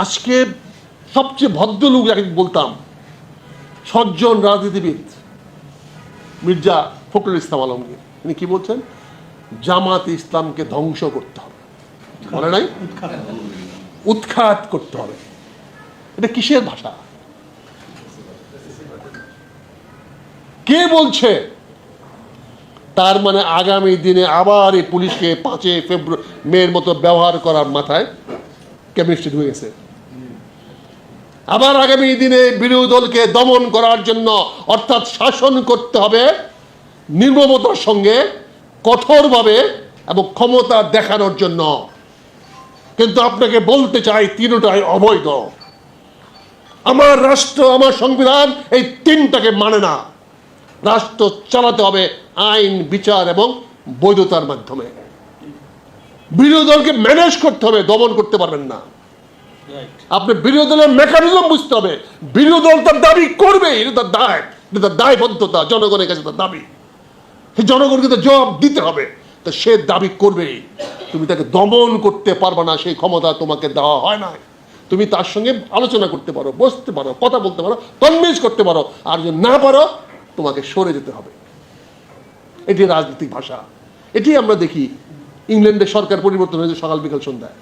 আজকে সবচেয়ে ভদ্রলোক যাকে বলতাম, সজ্জন রাজনীতিবিদ মির্জা ফখরুল ইসলাম আলমগীর, তিনি কি বলছেন? জামাত ইসলামকে ধ্বংস করতে হবে, বলে নাই? উৎখাত করতে হবে। এটা কিসের ভাষা? কে বলছে? তার মানে আগামী দিনে আবার এই পুলিশকে 5 ফেব্রুয়ারি মের মতো ব্যবহার করার মাথায় কেমিস্ট্রি ঢুকে গেছে। আবার আগামী দিনে বিরোধী দলকে দমন করার জন্য, অর্থাৎ শাসন করতে হবে নির্মমতার সঙ্গে, কঠোরভাবে এবং ক্ষমতা দেখানোর জন্য। কিন্তু আপনাকে বলতে চাই, তিনটাই অবৈধ। আমার রাষ্ট্র, আমার সংবিধান এই তিনটাকে মানে না। রাষ্ট্র চালাতে হবে আইন, বিচার এবং বৈধতার মাধ্যমে। বিরোধী দলকে ম্যানেজ করতে হবে, দমন করতে পারবেন না। আপনি বিরোধী দলের মেকানিজম বুঝতে হবে। বিরোধী দল তার দাবি করবে, এটা তার দায়, এটা তার দায়বদ্ধতা, জনগণের কাছে তার দাবি। সেই জনগণকে তো জবাব দিতে হবে। তো সে দাবি করবে, তুমি তাকে দমন করতে পারবে না, সেই ক্ষমতা তোমাকে দেওয়া হয় না। তুমি তার সঙ্গে আলোচনা করতে পারো, বসতে পারো, কথা বলতে পারো, কনভিন্স করতে পারো, আর যদি না পারো তোমাকে সরে যেতে হবে। এটি রাজনৈতিক ভাষা। এটি আমরা দেখি ইংল্যান্ডে সরকার পরিবর্তন হয়েছে সকাল বিকাল সন্ধ্যায়।